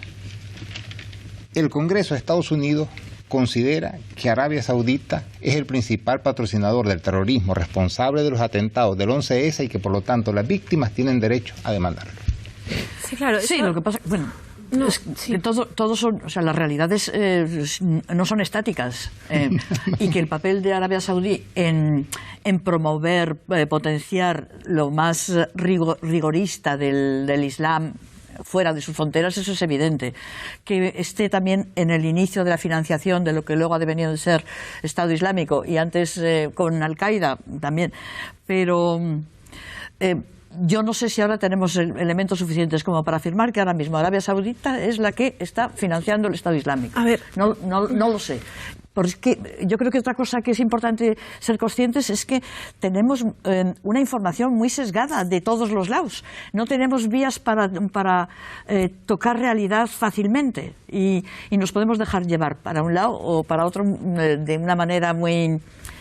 el Congreso de Estados Unidos considera que Arabia Saudita es el principal patrocinador del terrorismo, responsable de los atentados del 11S y que por lo tanto las víctimas tienen derecho a demandarlo. Sí, claro. Sí, lo que pasa, bueno, no, es que todo son, o sea, las realidades no son estáticas y que el papel de Arabia Saudí en promover, potenciar lo más rigorista del Islam fuera de sus fronteras, eso es evidente. Que esté también en el inicio de la financiación de lo que luego ha devenido de ser Estado Islámico y antes con Al-Qaeda también, pero yo no sé si ahora tenemos elementos suficientes como para afirmar que ahora mismo Arabia Saudita es la que está financiando el Estado Islámico. A ver, no lo sé. Porque yo creo que otra cosa que es importante ser conscientes es que tenemos una información muy sesgada de todos los lados. No tenemos vías para tocar realidad fácilmente y nos podemos dejar llevar para un lado o para otro de una manera muy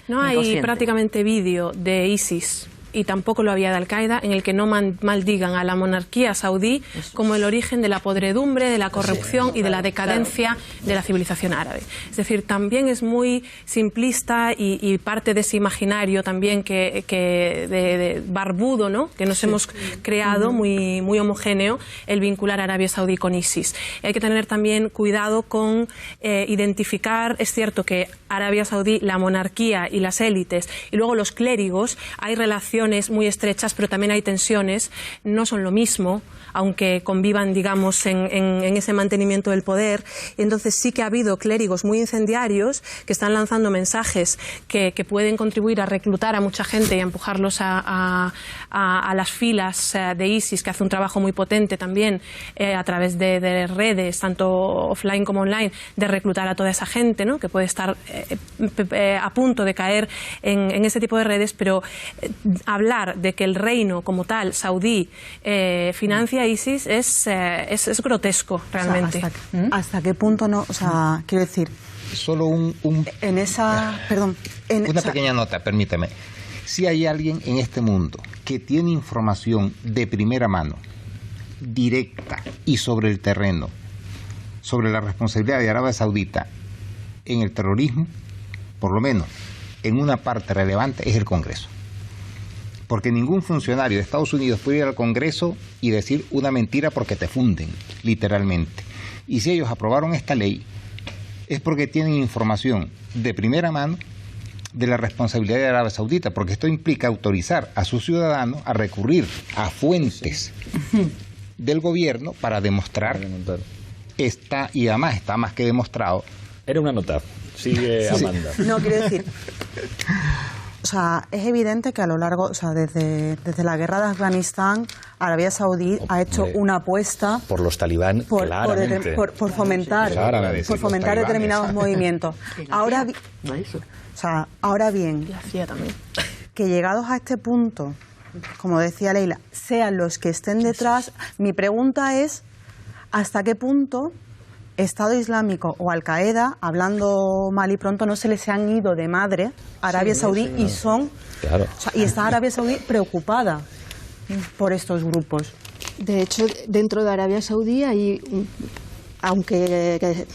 No hay prácticamente vídeo de ISIS y tampoco lo había de Al-Qaeda en el que no maldigan a la monarquía saudí como el origen de la podredumbre, de la corrupción y de la decadencia de la civilización árabe. Es decir, también es muy simplista y parte de ese imaginario también de barbudo, ¿no?, que nos hemos creado, muy homogéneo, el vincular a Arabia Saudí con ISIS. Hay que tener también cuidado con identificar, es cierto que Arabia Saudí, la monarquía y las élites, y luego los clérigos, hay relaciones muy estrechas, pero también hay tensiones, no son lo mismo, aunque convivan, digamos, en ese mantenimiento del poder. Y entonces sí que ha habido clérigos muy incendiarios que están lanzando mensajes que pueden contribuir a reclutar a mucha gente y a empujarlos a las filas de ISIS, que hace un trabajo muy potente también a través de redes, tanto offline como online, de reclutar a toda esa gente, ¿no?, que puede estar a punto de caer en ese tipo de redes, pero hablar de que el reino como tal, saudí, financia a ISIS es grotesco realmente. O sea, ¿hasta qué punto no? O sea, quiero decir... Solo en esa... Perdón. Una pequeña nota, permíteme. Si hay alguien en este mundo que tiene información de primera mano, directa y sobre el terreno, sobre la responsabilidad de Arabia Saudita en el terrorismo, por lo menos en una parte relevante, es el Congreso. Porque ningún funcionario de Estados Unidos puede ir al Congreso y decir una mentira porque te funden, literalmente. Y si ellos aprobaron esta ley, es porque tienen información de primera mano de la responsabilidad de Arabia Saudita, porque esto implica autorizar a sus ciudadanos a recurrir a fuentes del gobierno para demostrar y además está más que demostrado. Era una nota. Sigue, Amanda. No, quiero decir... O sea, es evidente que a lo largo, o sea, desde la guerra de Afganistán, Arabia Saudí ha hecho una apuesta por los talibán, claramente. Por fomentar, por fomentar determinados movimientos. Ahora bien, que llegados a este punto, como decía Leila, sean los que estén detrás, mi pregunta es ¿hasta qué punto Estado Islámico o Al-Qaeda, hablando mal y pronto, no se les han ido de madre a Arabia Saudí y son... Claro. O sea, y está Arabia Saudí preocupada por estos grupos? De hecho, dentro de Arabia Saudí hay, aunque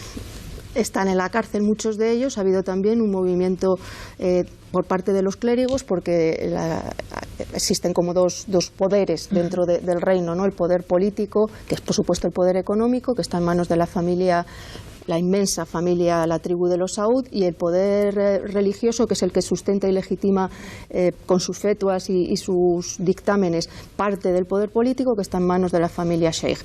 están en la cárcel muchos de ellos, ha habido también un movimiento por parte de los clérigos, porque existen como dos poderes dentro del reino, ¿no? El poder político, que es por supuesto el poder económico, que está en manos de la familia, la inmensa familia, la tribu de los Saud, y el poder religioso, que es el que sustenta y legitima con sus fetuas y sus dictámenes parte del poder político, que está en manos de la familia Sheikh.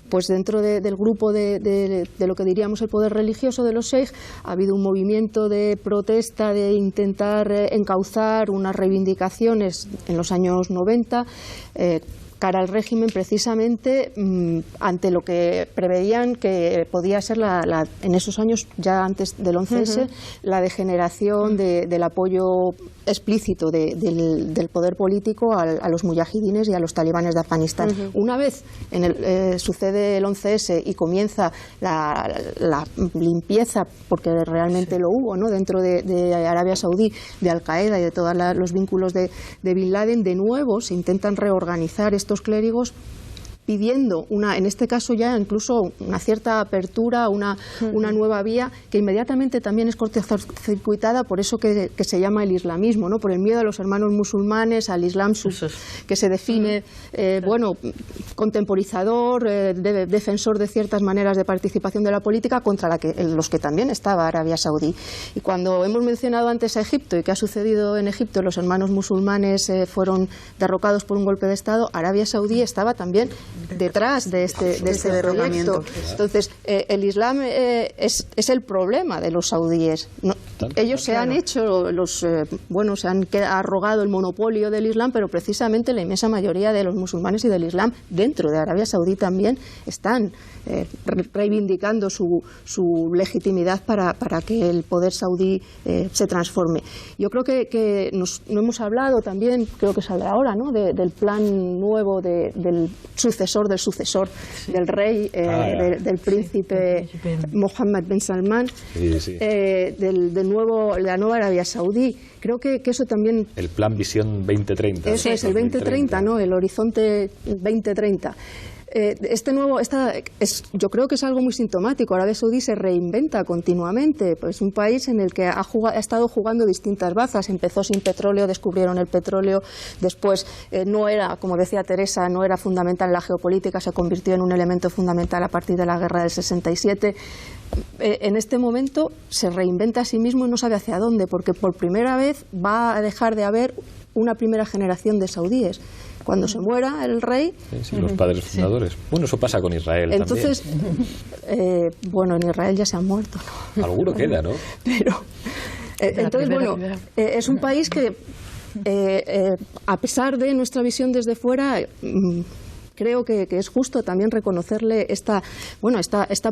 Pues dentro del grupo de lo que diríamos el poder religioso de los Sheikh ha habido un movimiento de protesta, de intentar encauzar unas reivindicaciones en los años 90 cara al régimen, precisamente ante lo que preveían que podía ser en esos años, ya antes del 11S, la degeneración del apoyo explícito del poder político a los mujahidines y a los talibanes de Afganistán. Una vez sucede el 11S y comienza la limpieza, porque realmente lo hubo, ¿no?, dentro de Arabia Saudí, de Al-Qaeda y de todos los vínculos de Bin Laden, de nuevo se intentan reorganizar estos clérigos pidiendo en este caso ya incluso una cierta apertura, una nueva vía que inmediatamente también es cortocircuitada por eso que se llama el islamismo, ¿no? Por el miedo a los hermanos musulmanes, al islam que se define contemporizador, defensor de ciertas maneras de participación de la política contra los que también estaba Arabia Saudí. Y cuando hemos mencionado antes a Egipto y qué ha sucedido en Egipto, los hermanos musulmanes fueron derrocados por un golpe de Estado, Arabia Saudí estaba también detrás de este proyecto. Entonces, el Islam es el problema de los saudíes. Ellos se han hecho se han arrogado el monopolio del Islam, pero precisamente la inmensa mayoría de los musulmanes y del Islam dentro de Arabia Saudí también están reivindicando su legitimidad para que el poder saudí se transforme. Yo creo que no hemos hablado también, creo que saldrá ahora, ¿no? Del plan nuevo del sucesor del rey, del príncipe Mohammed bin Salman, de la nueva Arabia Saudí. Creo que eso también... El plan Visión 2030. Eso es, el 2030, ¿no? El horizonte 2030. Yo creo que es algo muy sintomático. Arabia Saudí se reinventa continuamente. Pues un país en el que ha estado jugando distintas bazas. Empezó sin petróleo, descubrieron el petróleo. Después no era, como decía Teresa, no era fundamental en la geopolítica, se convirtió en un elemento fundamental a partir de la guerra del 67. En este momento se reinventa a sí mismo y no sabe hacia dónde, porque por primera vez va a dejar de haber una primera generación de saudíes. Cuando se muera el rey... Sí, los padres fundadores. Bueno, eso pasa con Israel entonces, también. En Israel ya se han muerto, ¿no? Alguno queda, ¿no? Pero, entonces, es un país que, a pesar de nuestra visión desde fuera... creo que es justo también reconocerle esta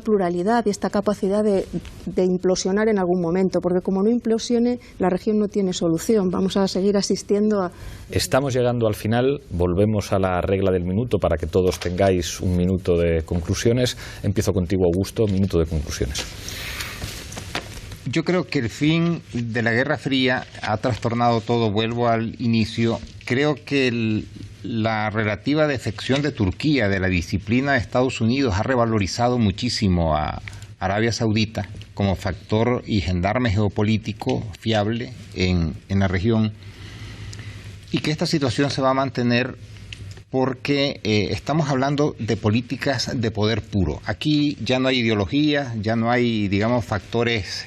pluralidad y esta capacidad de implosionar en algún momento, porque como no implosione, la región no tiene solución. Vamos a seguir asistiendo a... Estamos llegando al final, volvemos a la regla del minuto para que todos tengáis un minuto de conclusiones. Empiezo contigo, Augusto, minuto de conclusiones. Yo creo que el fin de la Guerra Fría ha trastornado todo. Vuelvo al inicio. Creo que la relativa defección de Turquía de la disciplina de Estados Unidos ha revalorizado muchísimo a Arabia Saudita como factor y gendarme geopolítico fiable en la región, y que esta situación se va a mantener porque estamos hablando de políticas de poder puro. Aquí ya no hay ideología, ya no hay, digamos, factores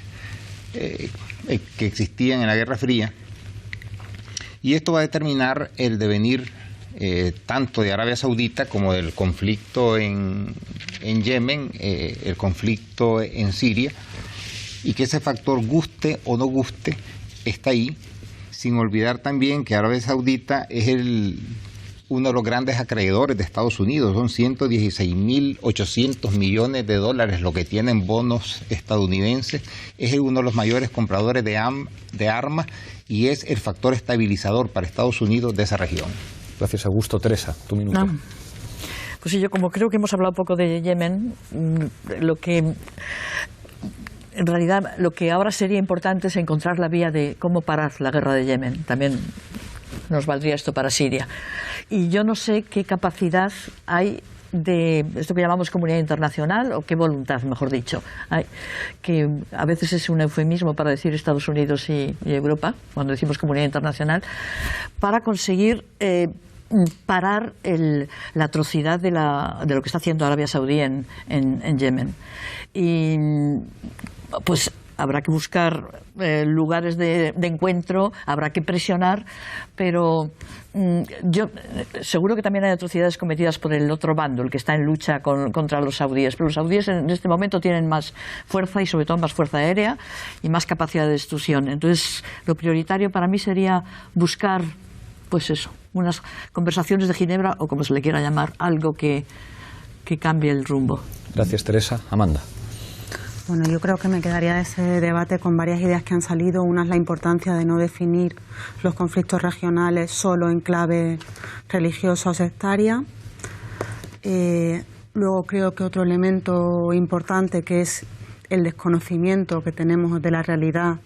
que existían en la Guerra Fría, y esto va a determinar el devenir tanto de Arabia Saudita como del conflicto en Yemen, el conflicto en Siria, y que ese factor, guste o no guste, está ahí, sin olvidar también que Arabia Saudita es uno de los grandes acreedores de Estados Unidos. Son 116.800 millones de dólares lo que tienen bonos estadounidenses. Es uno de los mayores compradores de armas y es el factor estabilizador para Estados Unidos de esa región. Gracias, Augusto. Teresa, tu minuto. Pues sí, yo como creo que hemos hablado poco de Yemen, en realidad lo que ahora sería importante es encontrar la vía de cómo parar la guerra de Yemen. También nos valdría esto para Siria. Y yo no sé qué capacidad hay de esto que llamamos comunidad internacional, o qué voluntad, mejor dicho, hay, que a veces es un eufemismo para decir Estados Unidos y Europa, cuando decimos comunidad internacional, para conseguir parar la atrocidad de lo que está haciendo Arabia Saudí en Yemen. Y pues habrá que buscar lugares de encuentro, habrá que presionar, pero yo seguro que también hay atrocidades cometidas por el otro bando, el que está en lucha contra los saudíes, pero los saudíes en este momento tienen más fuerza y sobre todo más fuerza aérea y más capacidad de destrucción. Entonces lo prioritario para mí sería buscar, pues eso, unas conversaciones de Ginebra, o como se le quiera llamar, algo que cambie el rumbo. Gracias, Teresa. Amanda. Bueno, yo creo que me quedaría de ese debate con varias ideas que han salido. Una es la importancia de no definir los conflictos regionales solo en clave religiosa o sectaria. Luego creo que otro elemento importante, que es el desconocimiento que tenemos de la realidad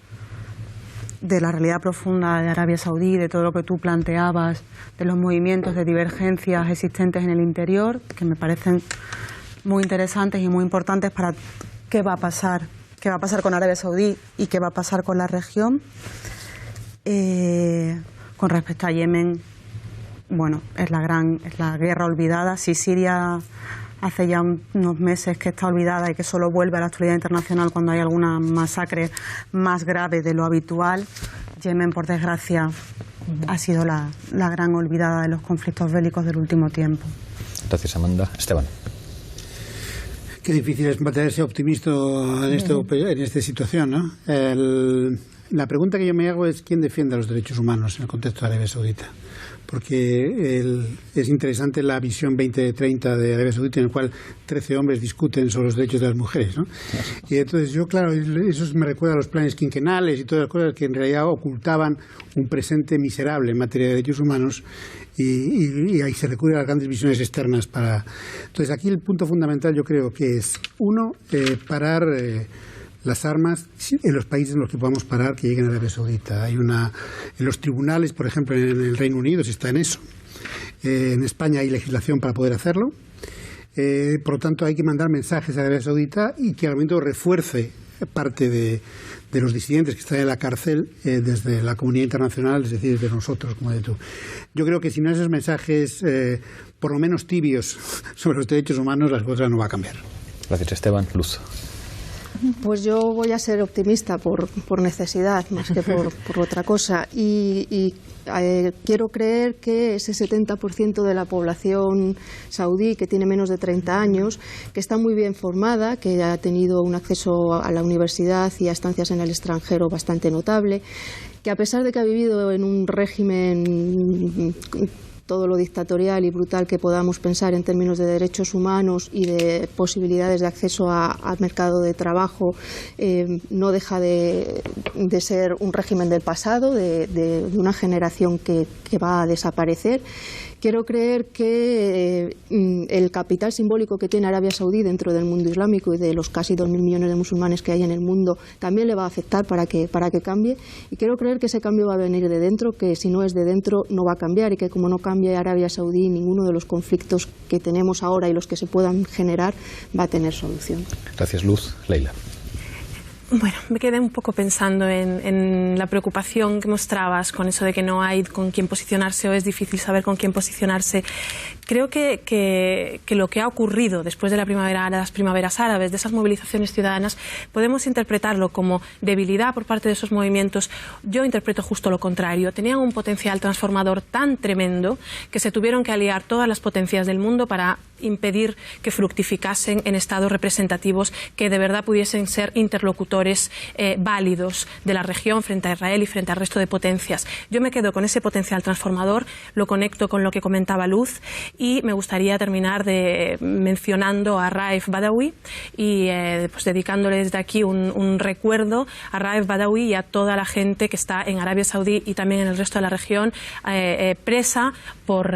de la realidad profunda de Arabia Saudí, de todo lo que tú planteabas, de los movimientos de divergencias existentes en el interior, que me parecen muy interesantes y muy importantes para qué va a pasar con Arabia Saudí y qué va a pasar con la región. Con respecto a Yemen, bueno, es la guerra olvidada. Si Siria hace ya unos meses que está olvidada y que solo vuelve a la actualidad internacional cuando hay alguna masacre más grave de lo habitual, Yemen, por desgracia, ha sido la gran olvidada de los conflictos bélicos del último tiempo. Gracias, Amanda. Esteban. Qué difícil es mantenerse optimista en esta situación, ¿no? La pregunta que yo me hago es quién defiende los derechos humanos en el contexto de Arabia Saudita. Porque es interesante la visión 2030 de Arabia Saudita, en el cual 13 hombres discuten sobre los derechos de las mujeres, ¿no? Y entonces yo, claro, eso me recuerda a los planes quinquenales y todas las cosas que en realidad ocultaban un presente miserable en materia de derechos humanos, y ahí se recurre a las grandes visiones externas para... Entonces aquí el punto fundamental yo creo que es, uno, parar... las armas en los países en los que podamos parar que lleguen a Arabia Saudita. En los tribunales, por ejemplo, en el Reino Unido se está en eso. En España hay legislación para poder hacerlo. Por lo tanto, hay que mandar mensajes a Arabia Saudita y que al momento refuerce parte de los disidentes que están en la cárcel desde la comunidad internacional, es decir, desde nosotros, como de tú. Yo creo que si no esos mensajes, por lo menos tibios, sobre los derechos humanos, las cosas no va a cambiar. Gracias, Esteban. Luz. Pues yo voy a ser optimista por necesidad más que por otra cosa, y quiero creer que ese 70% de la población saudí que tiene menos de 30 años, que está muy bien formada, que ha tenido un acceso a la universidad y a estancias en el extranjero bastante notable, que a pesar de que ha vivido en un régimen todo lo dictatorial y brutal que podamos pensar en términos de derechos humanos y de posibilidades de acceso al mercado de trabajo, no deja de ser un régimen del pasado, de una generación que va a desaparecer. Quiero creer que el capital simbólico que tiene Arabia Saudí dentro del mundo islámico y de los casi 2.000 millones de musulmanes que hay en el mundo también le va a afectar para que cambie, y quiero creer que ese cambio va a venir de dentro, que si no es de dentro no va a cambiar, y que como no cambie Arabia Saudí, ninguno de los conflictos que tenemos ahora y los que se puedan generar va a tener solución. Gracias, Luz. Leila. Bueno, me quedé un poco pensando en la preocupación que mostrabas con eso de que no hay con quién posicionarse o es difícil saber con quién posicionarse. Creo que lo que ha ocurrido después de las primaveras árabes, de esas movilizaciones ciudadanas, podemos interpretarlo como debilidad por parte de esos movimientos. Yo interpreto justo lo contrario. Tenían un potencial transformador tan tremendo que se tuvieron que aliar todas las potencias del mundo para impedir que fructificasen en estados representativos que de verdad pudiesen ser interlocutores válidos de la región frente a Israel y frente al resto de potencias. Yo me quedo con ese potencial transformador, lo conecto con lo que comentaba Luz, y me gustaría terminar mencionando a Raif Badawi y pues dedicándole desde aquí un recuerdo a Raif Badawi y a toda la gente que está en Arabia Saudí y también en el resto de la región presa por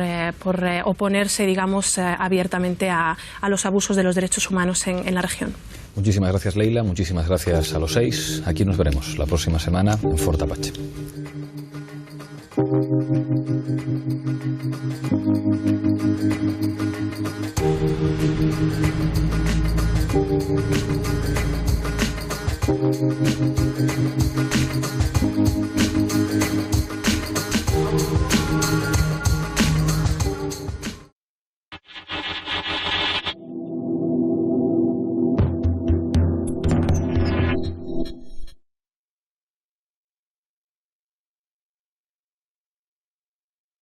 oponerse, digamos, abiertamente a los abusos de los derechos humanos en la región. Muchísimas gracias, Leila. Muchísimas gracias a los 6. Aquí nos veremos la próxima semana en Fort Apache.